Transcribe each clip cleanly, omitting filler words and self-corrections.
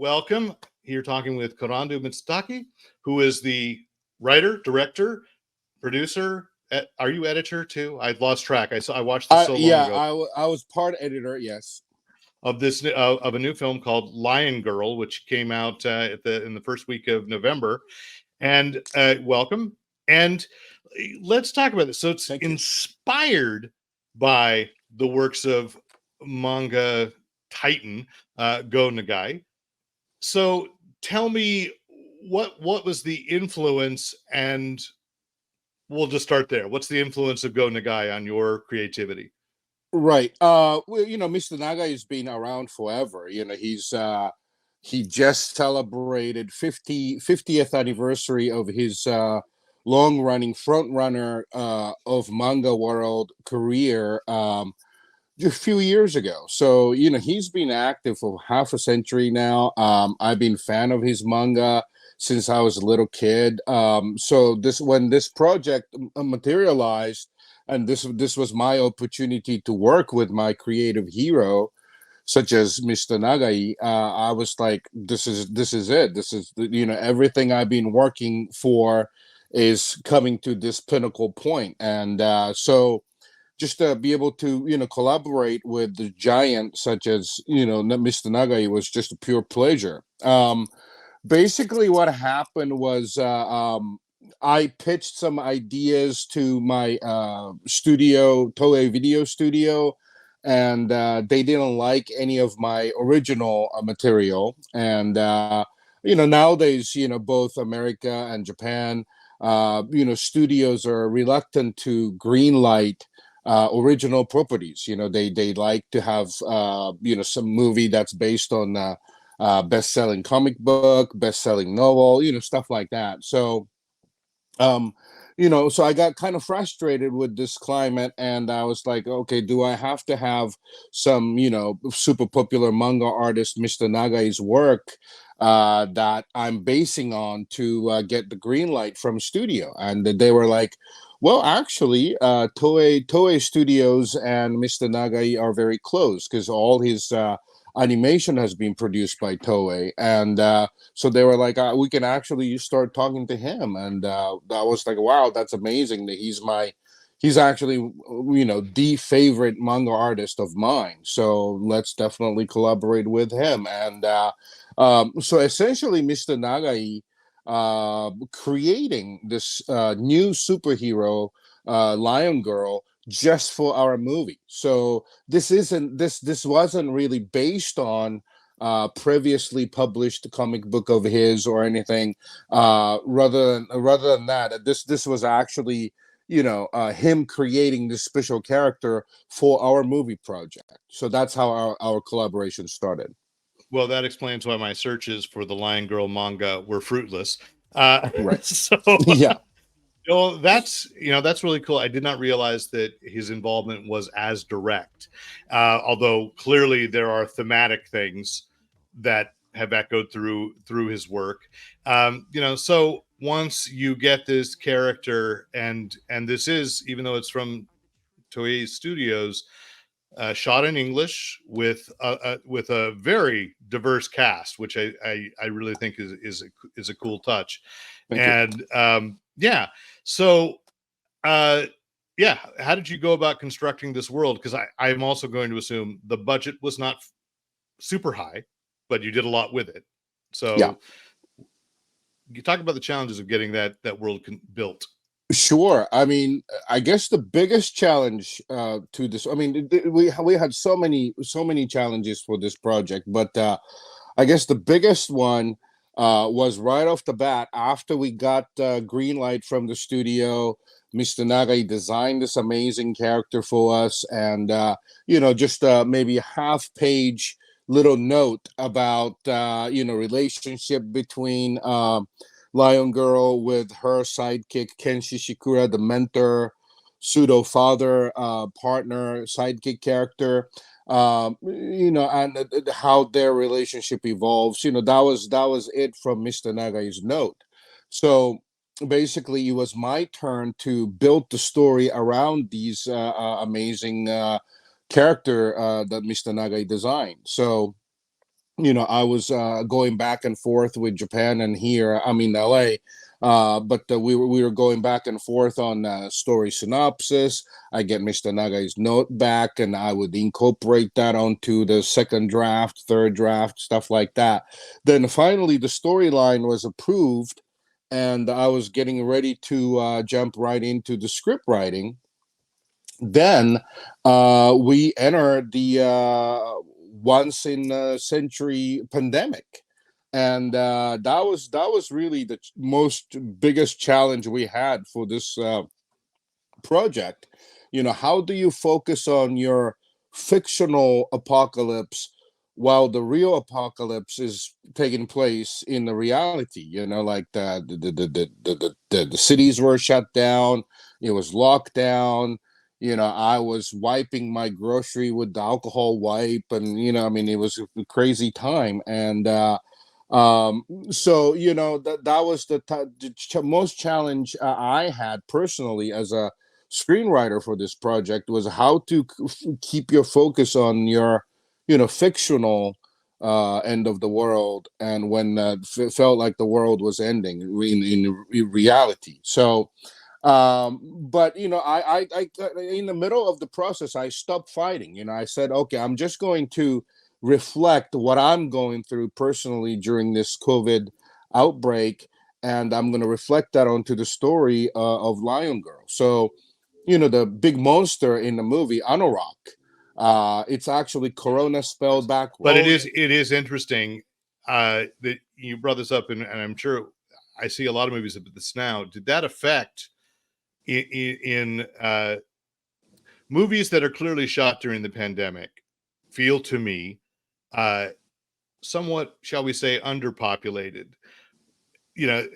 welcome. Here talking with Kurando Mitsutake, who is the writer, director, producer. Are you editor too? I lost track. I watched this so long Yeah, ago. I was part editor. Yes. Of this of a new film called Lion Girl, which came out in the first week of November. And welcome. And let's talk about this. So it's inspired by the works of manga titan Go Nagai. So tell me what was the influence, and we'll just start there. What's the influence of Go Nagai on your creativity? Right. Well, Mr. Nagai has been around forever. He just celebrated 50th anniversary of his long-running front runner of manga world career a few years ago. So, he's been active for half a century now. I've been a fan of his manga since I was a little kid. So when this project materialized, and this was my opportunity to work with my creative hero, such as Mr. Nagai, I was like, this is it. This is everything I've been working for is coming to this pinnacle point, and so just to be able to collaborate with the giant such as Mr. Nagai was just a pure pleasure. Basically, what happened was I pitched some ideas to my studio, Toei Video Studio, and they didn't like any of my original material. And nowadays, both America and Japan, studios are reluctant to greenlight original properties. They like to have some movie that's based on best-selling comic book, best-selling novel, stuff like that. So so I got kind of frustrated with this climate, and I was like, okay, do I have to have some super popular manga artist Mr. Nagai's work that I'm basing on to get the green light from studio? And they were like, well, actually, Toei Studios and Mr. Nagai are very close because all his animation has been produced by Toei, and so they were like, we can actually start talking to him. And I was like, wow, that's amazing that he's actually the favorite manga artist of mine, so let's definitely collaborate with him. And so essentially Mr. Nagai creating this new superhero, Lion Girl, just for our movie. So this wasn't really based on previously published comic book of his or anything. Rather than that, this was actually him creating this special character for our movie project. So that's how our collaboration started. Well, that explains why my searches for the Lion Girl manga were fruitless. Right. So Yeah. well, that's really cool. I did not realize that his involvement was as direct, although clearly there are thematic things that have echoed through his work. So once you get this character, and this is, even though it's from Toei Studios, shot in English with a very diverse cast, which I really think is a cool touch. Thank you. Yeah. So, yeah, how did you go about constructing this world? Because I'm also going to assume the budget was not super high, but you did a lot with it. So, yeah. You talk about the challenges of getting that world built. Sure. I mean, I guess the biggest challenge to this, I mean, we had so many challenges for this project, but I guess the biggest one was right off the bat after we got green light from the studio. Mr. Nagai designed this amazing character for us, and just maybe a half-page little note about relationship between Lion Girl with her sidekick Kenshi Shikura, the mentor, pseudo father, partner, sidekick character. And how their relationship evolves. That was it from Mr. Nagai's note. So basically, it was my turn to build the story around these amazing character that Mr. Nagai designed. So I was going back and forth with Japan and here, I mean LA. But we were going back and forth on story synopsis. I get Mr. Nagai's note back, and I would incorporate that onto the second draft, third draft, stuff like that. Then finally, the storyline was approved, and I was getting ready to jump right into the script writing. Then we enter the once in a century pandemic, and that was really the most biggest challenge we had for this project. How do you focus on your fictional apocalypse while the real apocalypse is taking place in the reality? Like the cities were shut down, it was locked down. I was wiping my grocery with the alcohol wipe, and I mean, it was a crazy time. And um so that was the most challenge I had personally as a screenwriter for this project, was how to keep your focus on your fictional end of the world, and when felt like the world was ending in reality. So but I in the middle of the process, I stopped fighting. I said, okay, I'm just going to reflect what I'm going through personally during this COVID outbreak, and I'm going to reflect that onto the story of Lion Girl. So the big monster in the movie, Anorak, it's actually Corona spelled But backwards. it is interesting that you brought this up, and I'm sure I see a lot of movies about this now. Did that affect in movies that are clearly shot during the pandemic? Feel to me uh, somewhat, shall we say, underpopulated. You know,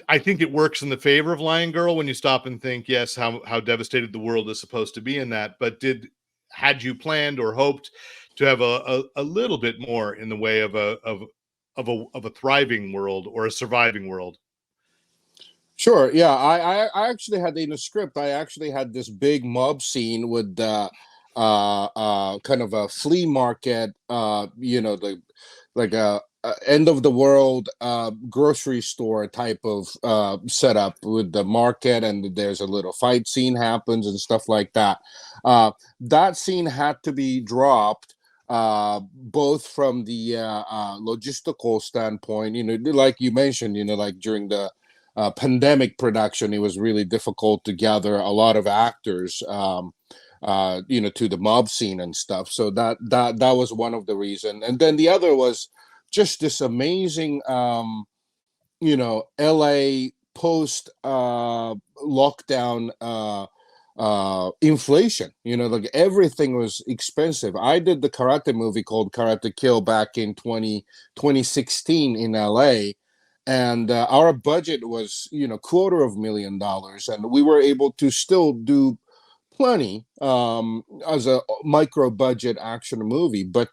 I think it works in the favor of Lion Girl when you stop and think, yes, how devastated the world is supposed to be in that. But had you planned or hoped to have a little bit more in the way of a thriving world or a surviving world? Sure. Yeah. I actually had in the script. I actually had this big mob scene with kind of a flea market. The like a end of the world grocery store type of setup with the market, and there's a little fight scene happens and stuff like that. That scene had to be dropped. Both from the logistical standpoint, like you mentioned, like during the pandemic production, it was really difficult to gather a lot of actors, to the mob scene and stuff. So that was one of the reason. And then the other was just this amazing, LA post lockdown inflation. Like everything was expensive. I did the karate movie called Karate Kill back in 2016 in LA, and our budget was $250,000, and we were able to still do plenty as a micro budget action movie. But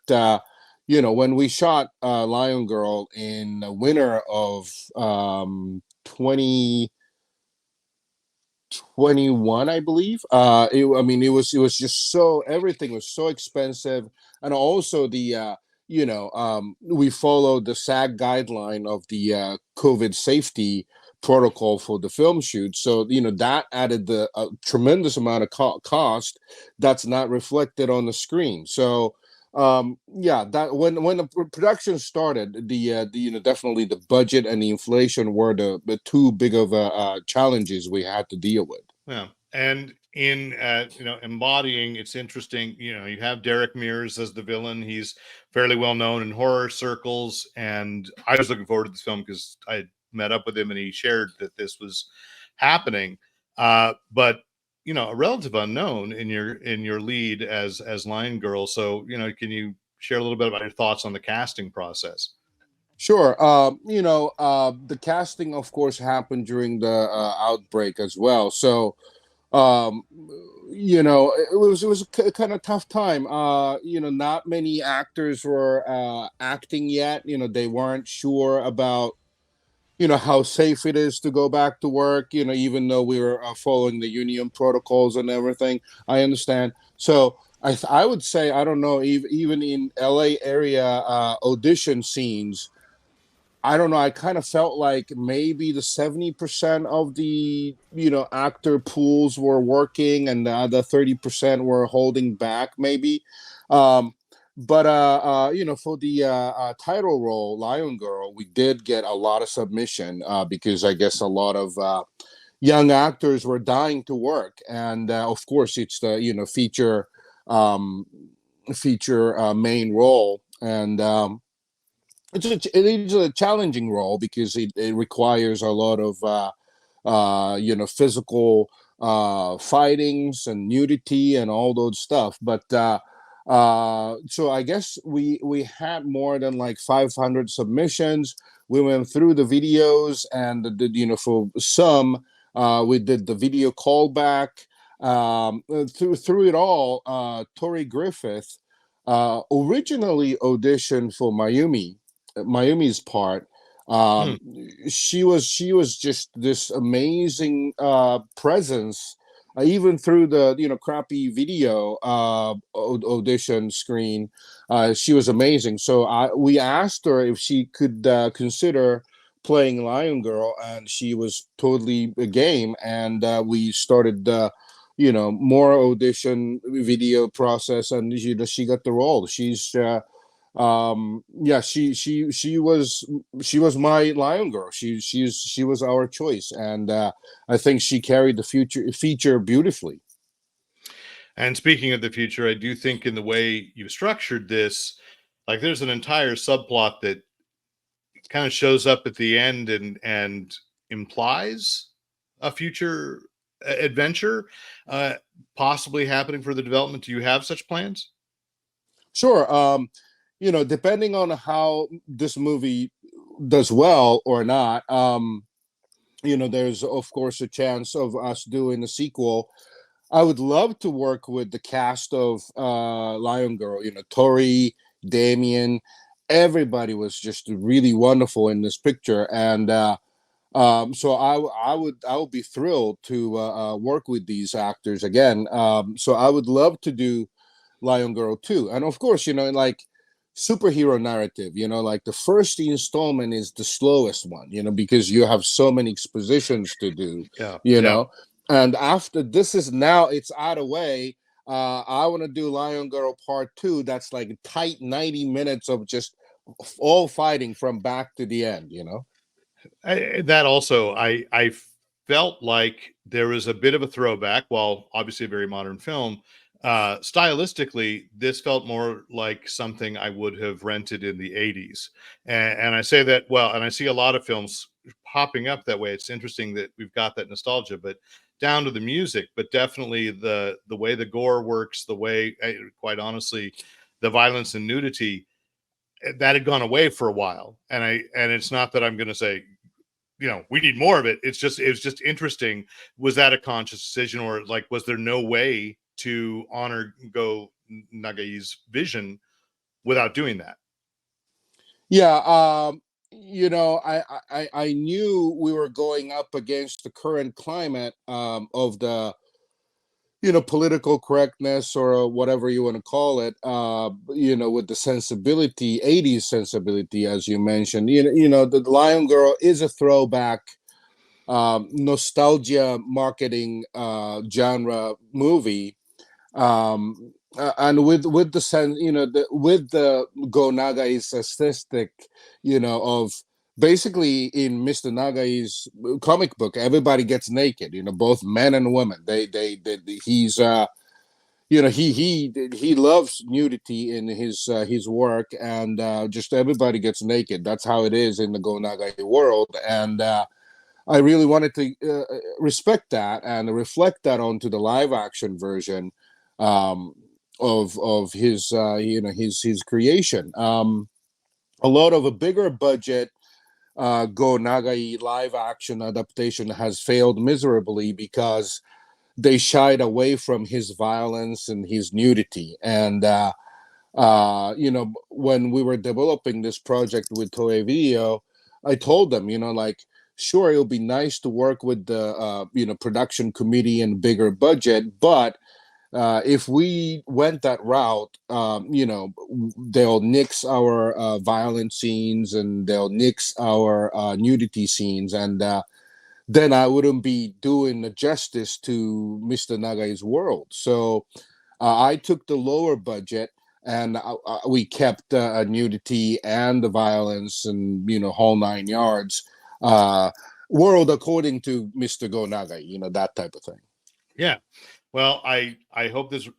when we shot Lion Girl in the winter of 2021, I believe. I mean, it was just so, everything was so expensive, and also the we followed the SAG guideline of the COVID safety protocol for the film shoot. So that added the tremendous amount of cost that's not reflected on the screen. So yeah, that when the production started, definitely the budget and the inflation were the two big of challenges we had to deal with. Yeah, and in embodying, it's interesting. You have Derek Mears as the villain. He's fairly well known in horror circles, and I was looking forward to this film because I met up with him and he shared that this was happening. But a relative unknown in your lead as Lion Girl. So can you share a little bit about your thoughts on the casting process? Sure. The casting, of course, happened during the outbreak as well. So um it was a kind of tough time. Not many actors were acting yet. They weren't sure about how safe it is to go back to work, even though we were following the union protocols and everything. I understand. So I would say, I don't know, even in LA area audition scenes, I don't know. I kind of felt like maybe the 70% of the actor pools were working, and the other 30% were holding back, maybe. Um, but for the title role, Lion Girl, we did get a lot of submission because I guess a lot of young actors were dying to work, and of course, it's the um, feature main role, and it is a challenging role because it requires a lot of physical fightings and nudity and all those stuff. But so I guess we had more than like 500 submissions. We went through the videos, and for some we did the video callback. Through it all, Tori Griffith originally auditioned for Mayumi's part. Hmm. um she was just this amazing presence, even through the crappy video audition screen. She was amazing, so we asked her if she could consider playing Lion Girl, and she was totally game, and we started more audition video process, and she got the role. Yeah, she was my Lion Girl. She was our choice, and I think she carried the future feature beautifully. And speaking of the future, I do think in the way you've structured this, like there's an entire subplot that kind of shows up at the end and implies a future adventure uh possibly happening for the development. Do you have such plans? Sure. Depending on how this movie does well or not, there's of course a chance of us doing a sequel. I would love to work with the cast of Lion Girl. Tori, Damien, everybody was just really wonderful in this picture, and so I would be thrilled to work with these actors again. So I would love to do Lion Girl too, and of course, like superhero narrative. Like the first installment is the slowest one. Because you have so many expositions to do. Yeah, You yeah. know, and after this is now it's out of way. I want to do Lion Girl Part Two. That's like tight 90 minutes of just all fighting from back to the end. That also, I felt like there was a bit of a throwback, while obviously a very modern film. Stylistically, this felt more like something I would have rented in the '80s, and I say that well, and I see a lot of films popping up that way. It's interesting that we've got that nostalgia, but down to the music, but definitely the way the gore works, the way, quite honestly, the violence and nudity that had gone away for a while, and it's not that I'm going to say we need more of it. It was just interesting. Was that a conscious decision, or like was there no way to honor Go Nagai's vision without doing that? Yeah, I knew we were going up against the current climate of the political correctness, or whatever you want to call it. With the sensibility, 80s sensibility, as you mentioned. The Lion Girl is a throwback, nostalgia marketing genre movie, and with the sense, with the Go Nagai's aesthetic, of basically in Mr. Nagai's comic book, everybody gets naked, both men and women. He's he loves nudity in his work, and just everybody gets naked. That's how it is in the Go Nagai world, and I really wanted to respect that and reflect that onto the live action version um, of his his creation. A lot of a bigger budget Go Nagai live action adaptation has failed miserably because they shied away from his violence and his nudity. And when we were developing this project with Toei Video, I told them, like, sure, it'll be nice to work with the production committee and bigger budget, but If we went that route, they'll nix our violent scenes and they'll nix our nudity scenes, and then I wouldn't be doing the justice to Mr. Nagai's world. So I took the lower budget, and we kept nudity and the violence and whole nine yards. Uh, World according to Mr. Go Nagai, that type of thing. Yeah. Well, I hope this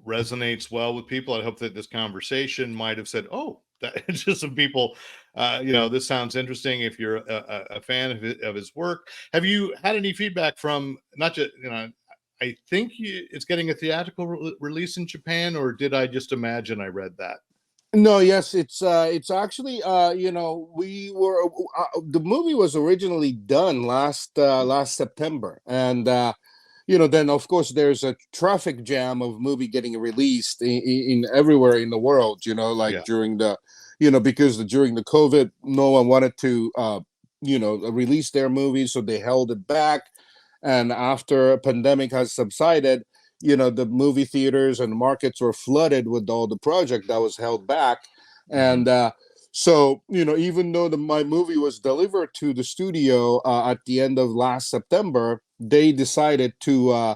resonates well with people. I hope that this conversation might have said, "Oh, that just some people, this sounds interesting." If you're a fan of his work, have you had any feedback from not just I think it's getting a theatrical release in Japan, or did I just imagine I read that? No, yes, it's actually we were the movie was originally done last September, and then of course there's a traffic jam of movie getting released in everywhere in the world, like Yeah. during the because during the COVID no one wanted to release their movies, so they held it back, and after a pandemic has subsided, the movie theaters and markets were flooded with all the project that was held back. Hmm. And so even though my movie was delivered to the studio at the end of last September, they decided to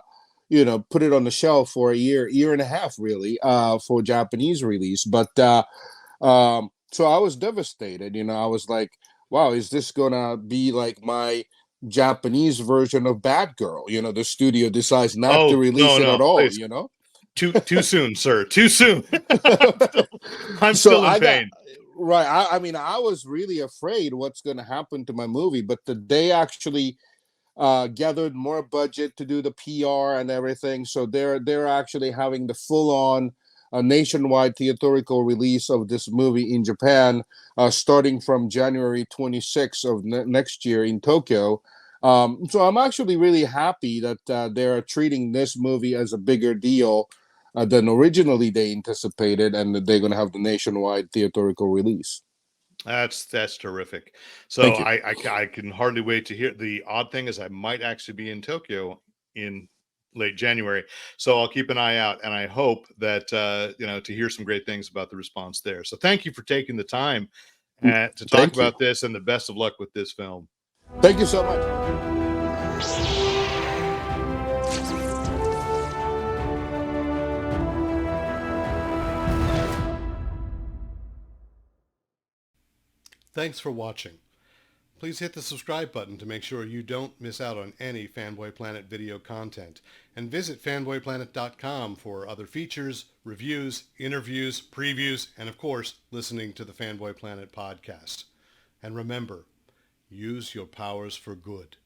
put it on the shelf for a year and a half, really, for Japanese release. But so I was devastated. I was like, wow, is this gonna be like my Japanese version of Bad Girl? The studio decides not to Oh, release no, it at no, all. please. Too soon, sir. Too soon. I'm So still in I got pain. right. I mean, I was really afraid what's going to happen to my movie, but they actually gathered more budget to do the PR and everything. So they're actually having the full on nationwide theatrical release of this movie in Japan, starting from January 26th of next year in Tokyo. So I'm actually really happy that they're treating this movie as a bigger deal than originally they anticipated, and that they're going to have the nationwide theatrical release. That's terrific. So Thank you. I can hardly wait to hear. The odd thing is I might actually be in Tokyo in late January, so I'll keep an eye out, and I hope that to hear some great things about the response there. So thank you for taking the time to talk Thank you. about this, and the best of luck with this film. Thank you so much. Thanks for watching. Please hit the subscribe button to make sure you don't miss out on any Fanboy Planet video content. And visit fanboyplanet.com for other features, reviews, interviews, previews, and of course, listening to the Fanboy Planet podcast. And remember, use your powers for good.